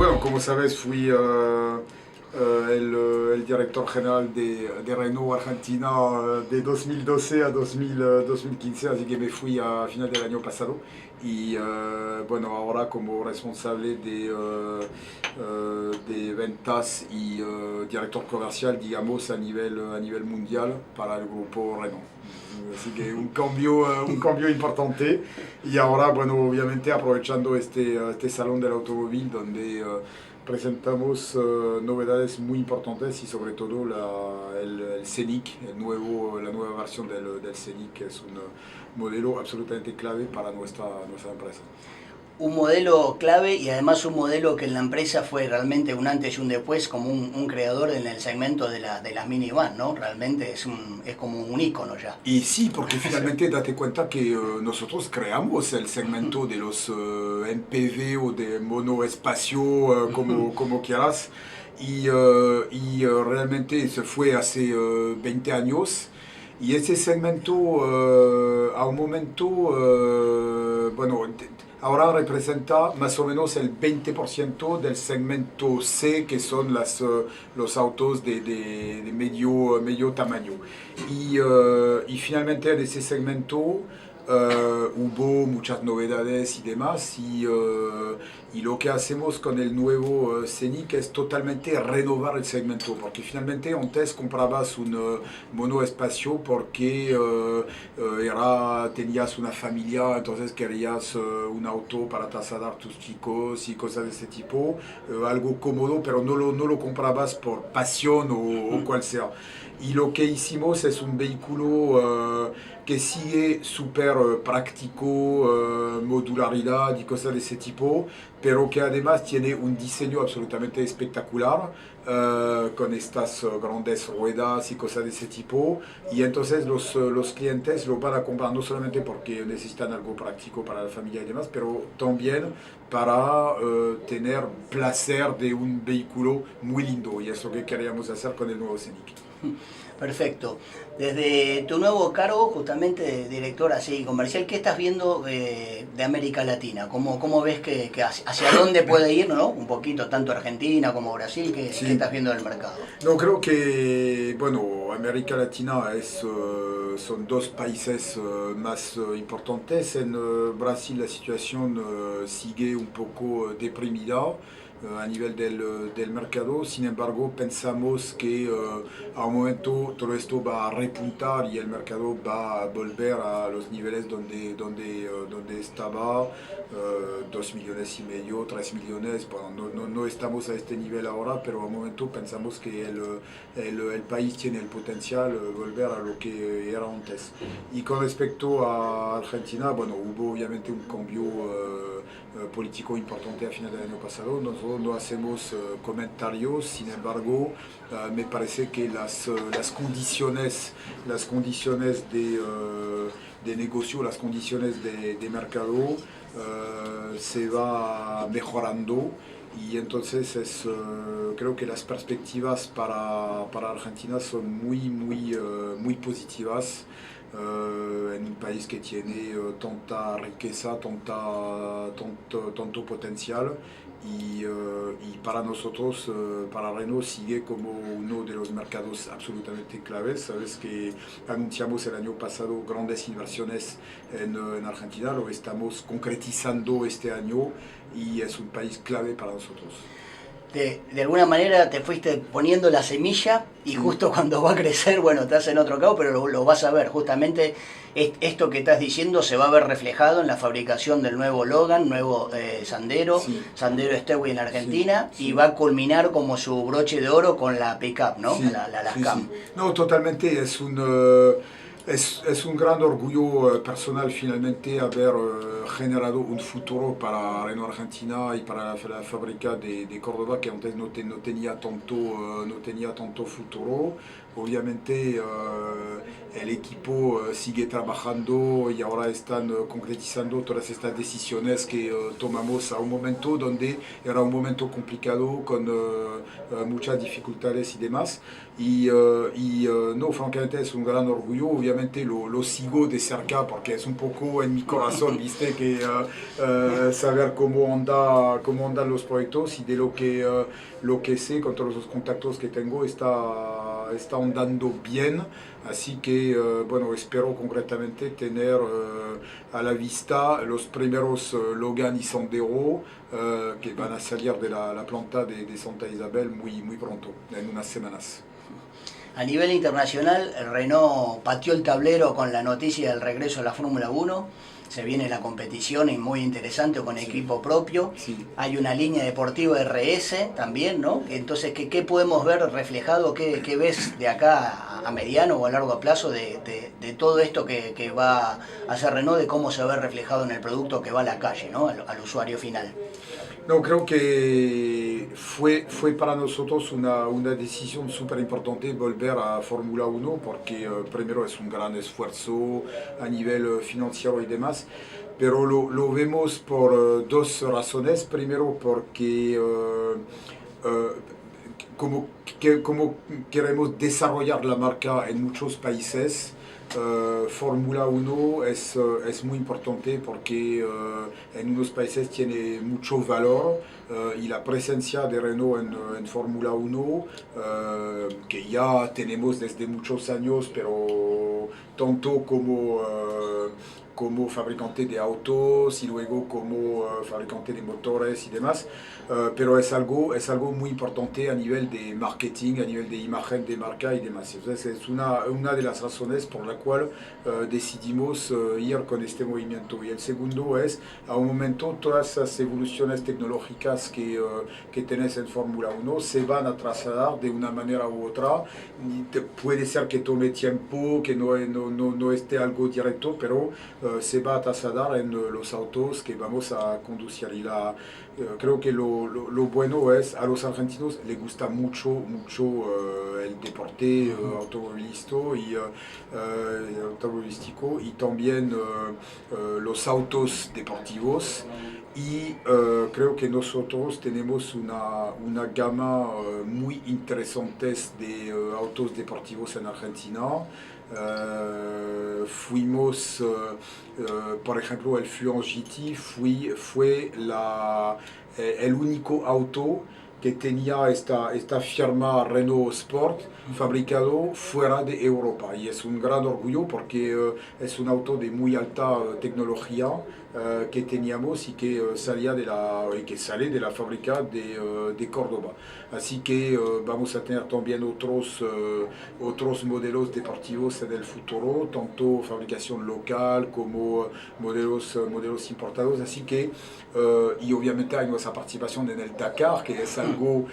bueno, como sabes, fui el director general de Renault Argentina de 2012 a 2015, así que me fui a final del año pasado. Y bueno, ahora como responsable de ventas y director comercial, digamos, a nivel mundial para el grupo Renault. Así que un cambio importante. Y ahora, bueno, obviamente aprovechando este salón del automóvil donde presentamos novedades muy importantes y sobre todo el Scenic, la nueva versión del Scenic, que es un modelo absolutamente clave para nuestra empresa. Un modelo clave y además un modelo que en la empresa fue realmente un antes y un después, como un creador en el segmento de las minivan, ¿no? Realmente es como un ícono ya. Y sí, porque finalmente date cuenta que nosotros creamos el segmento de los MPV o de monoespacio, como quieras, y realmente se fue hace 20 años. Y ese segmento, a un momento, bueno, ahora representa más o menos el 20% del segmento C, que son los autos de medio tamaño. Y finalmente en ese segmento hubo muchas novedades y demás. Y lo que hacemos con el nuevo Scenic es totalmente renovar el segmento, porque finalmente antes comprabas un monoespacio porque tenías una familia, entonces querías un auto para trasladar tus chicos y cosas de ese tipo, algo cómodo, pero no lo comprabas por pasión o cual sea. Y lo que hicimos es un vehículo que sigue súper práctico, modularidad y cosas de ese tipo, pero que además tiene un diseño absolutamente espectacular, con estas grandes ruedas y cosas de ese tipo. Y entonces los clientes lo van a comprar no solamente porque necesitan algo práctico para la familia y demás, pero también para tener placer de un vehículo muy lindo. Y es lo que queríamos hacer con el nuevo Scenic. Perfecto. Desde tu nuevo cargo, justamente de director así comercial, ¿qué estás viendo de América Latina? ¿Cómo ves que hacia dónde puede ir, ¿no? Un poquito, tanto Argentina como Brasil, Sí. ¿qué estás viendo del mercado? No, creo que, bueno, América Latina son dos países más importantes. En Brasil la situación sigue un poco deprimida a nivel del mercado. Sin embargo, pensamos que a un momento todo esto va a repuntar y el mercado va a volver a los niveles donde estaba, 2 millones y medio, 3 millones. Bueno, no estamos a este nivel ahora, pero a un momento pensamos que el país tiene el potencial de volver a lo que era antes. Y con respecto a Argentina, bueno, hubo obviamente un cambio político importante a final del año pasado. Nosotros no hacemos comentarios, sin embargo, me parece que las condiciones de negocio, las condiciones de mercado se va mejorando. Y entonces creo que las perspectivas para Argentina son muy positivas, en un país que tiene tanta riqueza, tanto potencial. Y para nosotros, para Renault, sigue como uno de los mercados absolutamente claves. Sabes que anunciamos el año pasado grandes inversiones en Argentina, lo estamos concretizando este año y es un país clave para nosotros. De alguna manera te fuiste poniendo la semilla y justo cuando va a crecer, bueno, estás en otro cabo, pero lo vas a ver. Justamente esto que estás diciendo se va a ver reflejado en la fabricación del nuevo Logan, nuevo Sandero, Sí. Sandero Stepway en Argentina, Sí, sí. y va a culminar como su broche de oro con la pickup, ¿no? Sí, La sí, Cam. sí. No, totalmente. Es un gran orgullo personal finalmente haber generado un futuro para Renault Argentina y para la fábrica de Córdoba, que antes no tenía tanto futuro. obviamente el equipo sigue trabajando y ahora están concretizando todas estas decisiones que tomamos a un momento donde era un momento complicado con muchas dificultades y demás. No, francamente es un gran orgullo, obviamente lo sigo de cerca porque es un poco en mi corazón, viste, que saber cómo andan los proyectos y de lo que sé con todos los contactos que tengo está andando bien, así que bueno, espero concretamente tener a la vista los primeros Logan y Sandero que van a salir de la planta de Santa Isabel muy pronto, en unas semanas. A nivel internacional, Renault pateó el tablero con la noticia del regreso a la Fórmula 1. Se viene la competición y muy interesante con equipo propio. Sí. Hay una línea deportiva RS también, ¿no? Entonces, ¿qué podemos ver reflejado? ¿Qué ves de acá a mediano o a largo plazo de todo esto que va a hacer Renault, de cómo se ve reflejado en el producto que va a la calle, ¿no? Al usuario final? No, creo que fue para nosotros una decisión súper importante volver a Fórmula 1 porque primero es un gran esfuerzo a nivel financiero y demás, pero lo vemos por dos razones. Primero porque eh, como queremos desarrollar la marca en muchos países, Fórmula 1 es muy importante porque en unos países tiene mucho valor y la presencia de Renault en Fórmula 1, que ya tenemos desde muchos años, pero tanto como fabricante de autos y luego como fabricante de motores y demás, pero es algo muy importante a nivel de marketing, a nivel de imagen de marca y demás. Entonces es una de las razones por la cual decidimos ir con este movimiento. Y el segundo es, a un momento, todas esas evoluciones tecnológicas que tenés en Fórmula 1 se van a trasladar de una manera u otra. Puede ser que tome tiempo, que no esté algo directo, pero se va a trasladar en los autos que vamos a conducir. Y creo que lo bueno es, a los argentinos les gusta mucho el deporte automovilístico y también los autos deportivos. Y creo que nosotros tenemos una gama muy interesante de autos deportivos en Argentina. Por ejemplo, el Fluence GT fue el único auto que tenía esta firma Renault Sport fabricado fuera de Europa. Y es un gran orgullo porque es un auto de muy alta tecnología que teníamos y que que sale de la fábrica de Córdoba. Así que vamos a tener también otros modelos deportivos en el futuro, tanto fabricación local como modelos importados. Así que, y obviamente hay nuestra participación en el Dakar, que es algo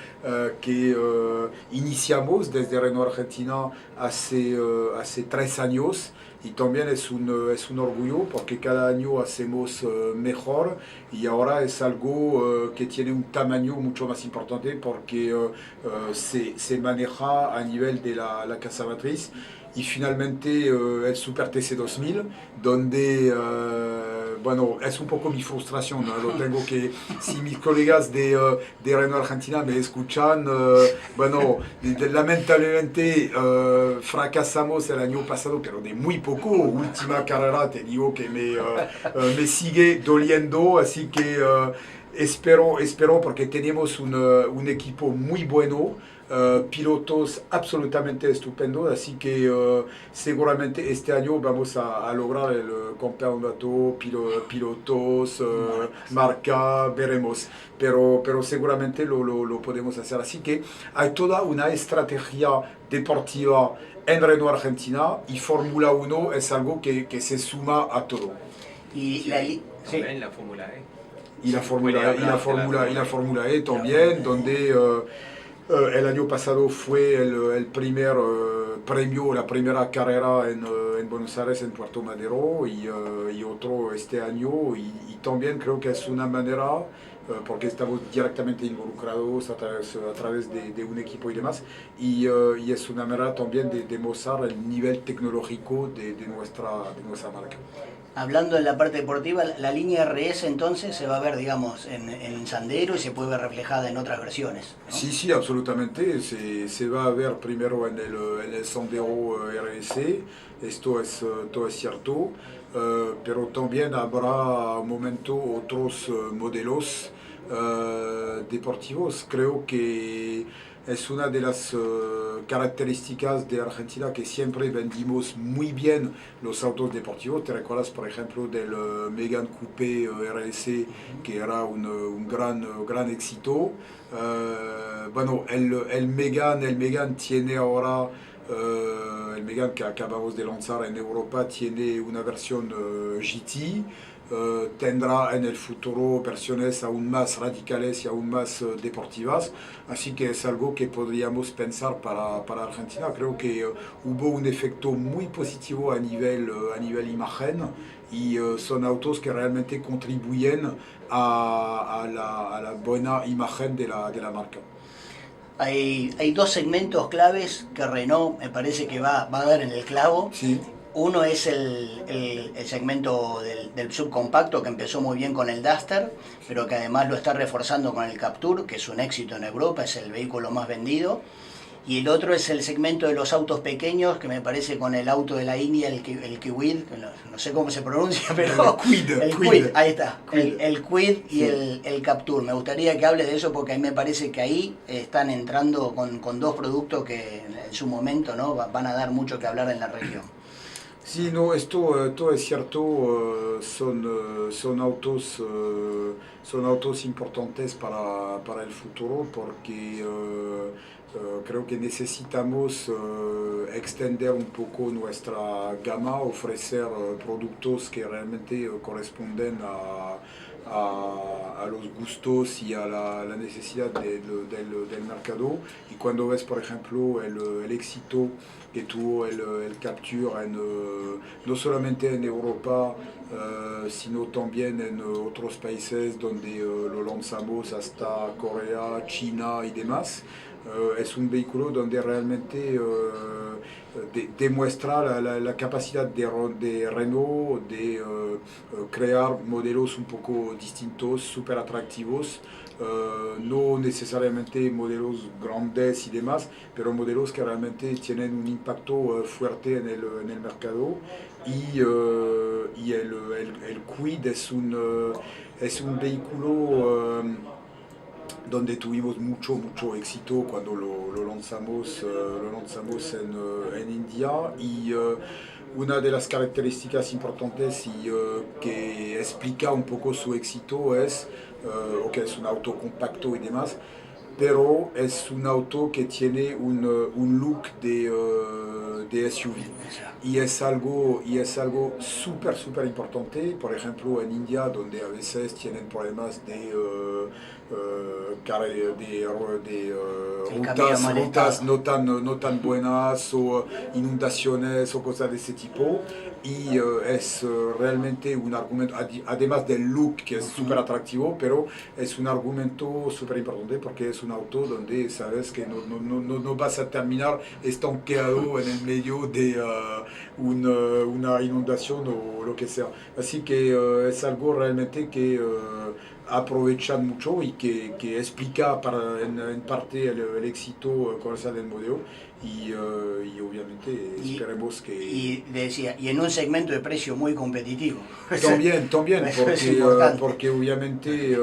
que iniciamos desde Renault Argentina hace 3 años. Y también es un orgullo porque cada año hacemos mejor y ahora es algo que tiene un tamaño mucho más importante porque se maneja a nivel de la casa matriz. Y finalmente el Super TC 2000, donde, bueno, es un poco mi frustración, ¿no? Lo tengo que, si mis colegas de Renault Argentina me escuchan, bueno, lamentablemente fracasamos el año pasado, pero de muy poco. Última carrera, te digo que me sigue doliendo, así que espero porque tenemos un equipo muy bueno. Pilotos absolutamente estupendos, así que seguramente este año vamos a lograr el campeonato, pilotos, marca, veremos, pero seguramente lo podemos hacer. Así que hay toda una estrategia deportiva en Renault Argentina y Fórmula 1 es algo que se suma a todo. Y también la Fórmula E. Y la Fórmula E también, donde el año pasado fue el primer premio, la primera carrera en Buenos Aires, en Puerto Madero, y otro este año. Y también creo que es una manera porque estamos directamente involucrados a través de un equipo y demás, y es una manera también de demostrar el nivel tecnológico de nuestra marca. Hablando en la parte deportiva, la línea RS entonces se va a ver, digamos, en Sandero y se puede ver reflejada en otras versiones, ¿no? Sí, sí, absolutamente. Se va a ver primero en el Sandero RS, todo es cierto, pero también habrá un momento otros modelos deportivos. Creo que es una de las características de Argentina, que siempre vendimos muy bien los autos deportivos. ¿Te recuerdas, por ejemplo, del Megane Coupé RS, que era un gran éxito? Bueno, el Megane tiene ahora, el Megane que acabamos de lanzar en Europa, tiene una versión GT. Tendrá en el futuro versiones aún más radicales y aún más deportivas, así que es algo que podríamos pensar para Argentina. Creo que hubo un efecto muy positivo a nivel imagen, y son autos que realmente contribuyen a la buena imagen de la marca. Hay dos segmentos claves que Renault me parece que va a dar en el clavo. Sí. Uno es el segmento del subcompacto, que empezó muy bien con el Duster, pero que además lo está reforzando con el Captur, que es un éxito en Europa, es el vehículo más vendido. Y el otro es el segmento de los autos pequeños, que me parece con el auto de la India, el Kwid, no sé cómo se pronuncia, pero el Kwid, ahí está, el Kwid y el Captur. Me gustaría que hable de eso, porque a mí me parece que ahí están entrando con dos productos que en su momento, ¿no?, van a dar mucho que hablar en la región. Sí, no, todo es cierto, son autos importantes para el futuro, porque creo que necesitamos extender un poco nuestra gama, ofrecer productos que realmente corresponden a los gustos y a la necesidad del mercado. Y cuando ves, por ejemplo, el éxito que tuvo el Captur no solamente en Europa, sino también en otros países donde lo lanzamos, hasta Corea, China y demás. Es un vehículo donde realmente demuestra la capacidad de Renault de crear modelos un poco distintos, súper atractivos. No necesariamente modelos grandes y demás, pero modelos que realmente tienen un impacto fuerte en el mercado. Y el Kwid es un vehículo donde tuvimos mucho éxito cuando lo lanzamos en India, y una de las características importantes y que explica un poco su éxito es que es un auto compacto y demás, pero es un auto que tiene un look de SUV, y es algo súper importante. Por ejemplo, en India, donde a veces tienen problemas de rutas no tan buenas, o inundaciones o cosas de ese tipo, y es realmente un argumento, además del look que es súper atractivo, pero es un argumento súper importante, porque es un auto donde sabes que no vas a terminar estanqueado en el medio de una inundación o lo que sea. Así que es algo realmente que aprovechan mucho, y que explica en parte el éxito comercial del modelo, y obviamente esperemos que... Y decía, y en un segmento de precio muy competitivo. También, porque porque obviamente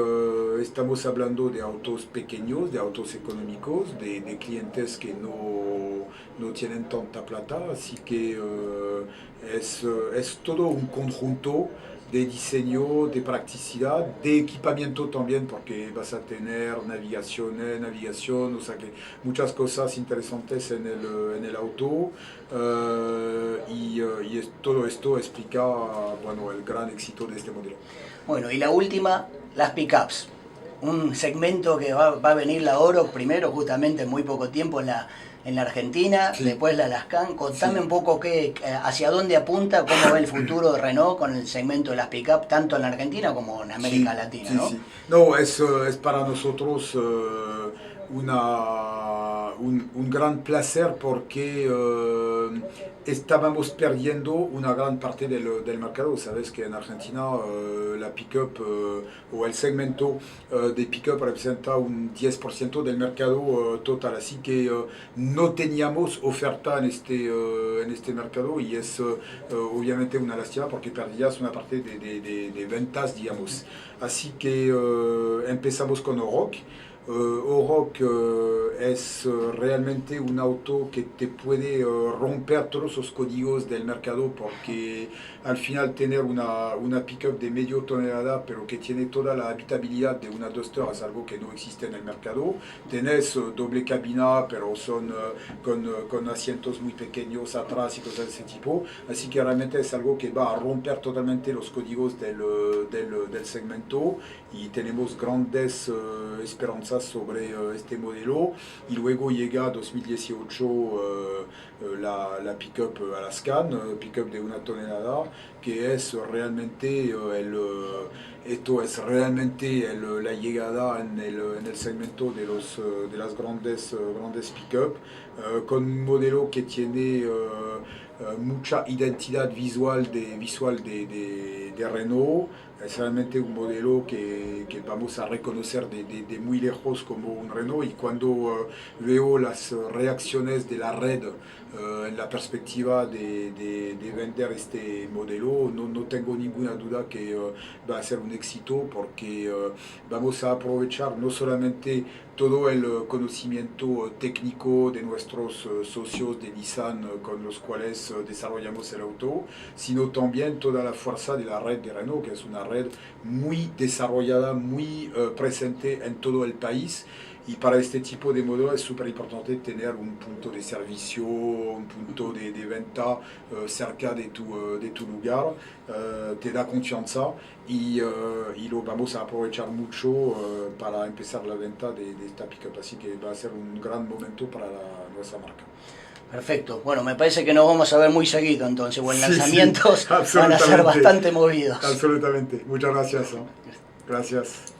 estamos hablando de autos pequeños, de autos económicos, de clientes que no tienen tanta plata, así que es todo un conjunto de diseño, de practicidad, de equipamiento también, porque vas a tener navegación, o sea que muchas cosas interesantes en el auto, y todo esto explica, bueno, el gran éxito de este modelo. Bueno, y la última, las pickups. Un segmento que va a venir la Oro primero, justamente en muy poco tiempo, en en la Argentina, Sí. después la Lascan. Contame Sí. un poco hacia dónde apunta, cómo ve el futuro de Renault con el segmento de las pick-up, tanto en la Argentina como en América Sí, Latina, sí, ¿no? sí. No, es para nosotros un gran placer porque estábamos perdiendo una gran parte del mercado. Sabes que en Argentina la pick-up o el segmento de pick-up representa un 10% del mercado total. Así que no teníamos oferta en este mercado y es obviamente una lástima porque perdías una parte de ventas, digamos. Así que empezamos con Oroch. Oroch es realmente un auto que te puede romper todos los códigos del mercado porque al final tener una pickup de medio tonelada pero que tiene toda la habitabilidad de una Duster es algo que no existe en el mercado. Tenés doble cabina pero son con asientos muy pequeños atrás y cosas de ese tipo. Así que realmente es algo que va a romper totalmente los códigos del segmento y tenemos grandes esperanzas sobre este modelo. Y luego llega 2018 la pickup Alaskan, pickup de una tonelada, que es realmente esto es realmente la llegada en el segmento de las grandes pickup, con un modelo que tiene mucha identidad visual de Renault. Es realmente un modelo que vamos a reconocer de muy lejos como un Renault y cuando veo las reacciones de la red en la perspectiva de vender este modelo, no tengo ninguna duda que va a ser un éxito porque vamos a aprovechar no solamente todo el conocimiento técnico de nuestros socios de Nissan con los cuales desarrollamos el auto, sino también toda la fuerza de la red de Renault, que es una red muy desarrollada, muy presente en todo el país. Y para este tipo de modelo es súper importante tener un punto de servicio, un punto de venta cerca de tu lugar. Te da confianza y lo vamos a aprovechar mucho para empezar la venta de esta pickup. Así que va a ser un gran momento para nuestra marca. Perfecto. Bueno, me parece que nos vamos a ver muy seguido entonces, o en Sí, lanzamientos sí, van a ser absolutamente. bastante movidos. Absolutamente. Muchas gracias. Gracias.